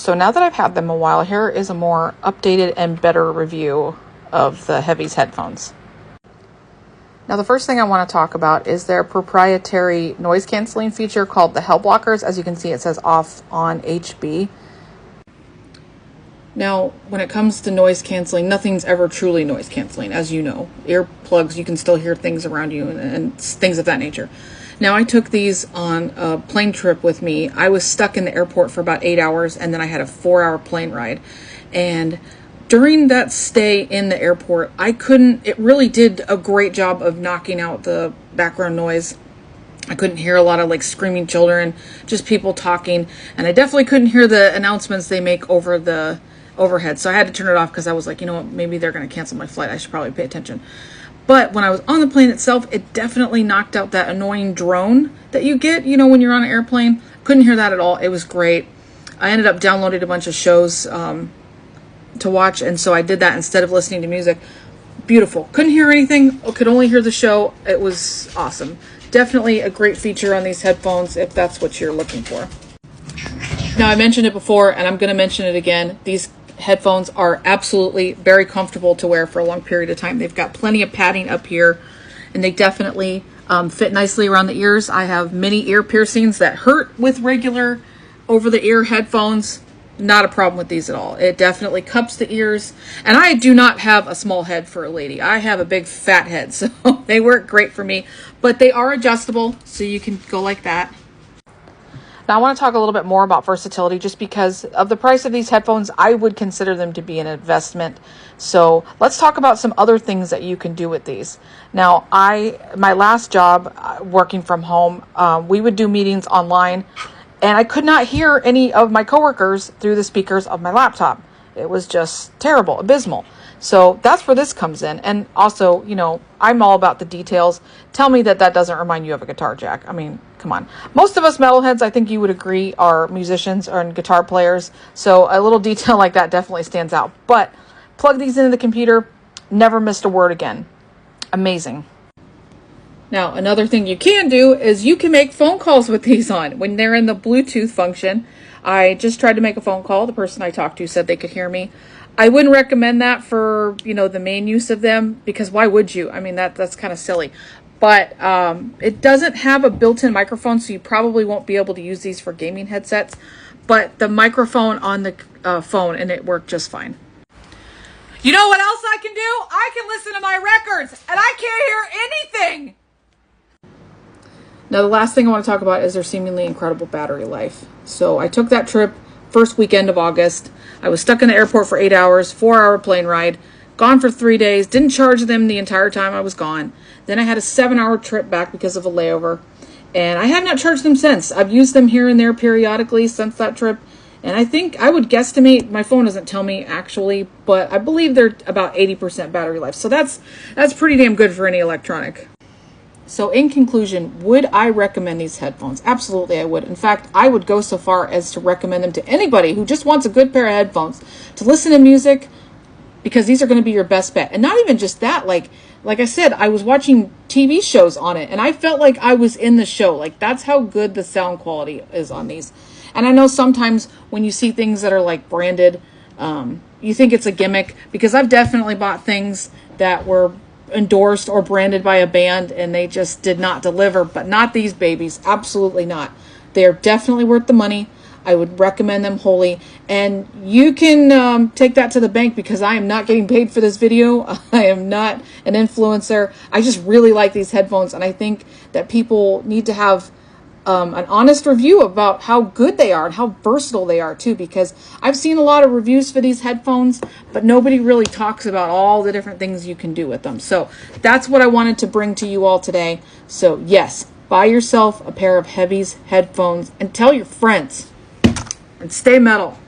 So now that I've had them a while, here is a more updated and better review of the Heavies headphones. Now the first thing I want to talk about is their proprietary noise canceling feature called the Hell Blockers. As you can see, it says off on HB. Now, when it comes to noise canceling, nothing's ever truly noise canceling, as you know. Earplugs, you can still hear things around you and things of that nature. Now, I took these on a plane trip with me. I was stuck in the airport for about 8 hours, and then I had a 4-hour plane ride. And during that stay in the airport, it really did a great job of knocking out the background noise. I couldn't hear a lot of like screaming children, just people talking. And I definitely couldn't hear the announcements they make over the overhead. So I had to turn it off because I was like, you know what, maybe they're going to cancel my flight. I should probably pay attention. But when I was on the plane itself, it definitely knocked out that annoying drone that you get, you know, when you're on an airplane. Couldn't hear that at all. It was great. I ended up downloading a bunch of shows to watch, and so I did that instead of listening to music. Beautiful. Couldn't hear anything. Could only hear the show. It was awesome. Definitely a great feature on these headphones if that's what you're looking for. Now, I mentioned it before, and I'm going to mention it again. These headphones are absolutely very comfortable to wear for a long period of time. They've got plenty of padding up here, and they definitely fit nicely around the ears. I have many ear piercings that hurt with regular over-the-ear headphones. Not a problem with these at all. It definitely cups the ears, and I do not have a small head for a lady. I have a big fat head, so they work great for me, but they are adjustable, so you can go like that. Now I want to talk a little bit more about versatility. Just because of the price of these headphones, I would consider them to be an investment. So let's talk about some other things that you can do with these. Now, my last job working from home, we would do meetings online, and I could not hear any of my coworkers through the speakers of my laptop. It was just terrible, abysmal. So that's where this comes in. And also, you know, I'm all about the details. Tell me that doesn't remind you of a guitar jack. I mean, come on. Most of us metalheads, I think you would agree, are musicians or guitar players. So a little detail like that definitely stands out. But plug these into the computer, never missed a word again. Amazing. Now, another thing you can do is you can make phone calls with these on. When they're in the Bluetooth function, I just tried to make a phone call. The person I talked to said they could hear me. I wouldn't recommend that for, you know, the main use of them, because why would you? I mean, that's kind of silly. But it doesn't have a built-in microphone, so you probably won't be able to use these for gaming headsets. But the microphone on the phone, and it worked just fine. You know what else I can do? I can listen to my records, and I can't hear anything. Now, the last thing I want to talk about is their seemingly incredible battery life. So I took that trip first weekend of August. I was stuck in the airport for 8 hours, 4-hour plane ride, gone for 3 days, didn't charge them the entire time I was gone. Then I had a 7-hour trip back because of a layover, and I have not charged them since. I've used them here and there periodically since that trip, and I think I would guesstimate, my phone doesn't tell me actually, but I believe they're about 80% battery life. So that's pretty damn good for any electronic. So in conclusion, would I recommend these headphones? Absolutely, I would. In fact, I would go so far as to recommend them to anybody who just wants a good pair of headphones to listen to music, because these are going to be your best bet. And not even just that, like I said, I was watching TV shows on it, and I felt like I was in the show. Like, that's how good the sound quality is on these. And I know sometimes when you see things that are like branded, you think it's a gimmick, because I've definitely bought things that were endorsed or branded by a band and they just did not deliver, but not these babies. Absolutely not. They are definitely worth the money. I would recommend them wholly, and you can take that to the bank, because I am not getting paid for this video. I am not an influencer. I just really like these headphones, and I think that people need to have an honest review about how good they are and how versatile they are too, because I've seen a lot of reviews for these headphones, but nobody really talks about all the different things you can do with them. So that's what I wanted to bring to you all today. So yes, buy yourself a pair of Heavies headphones and tell your friends, and stay metal.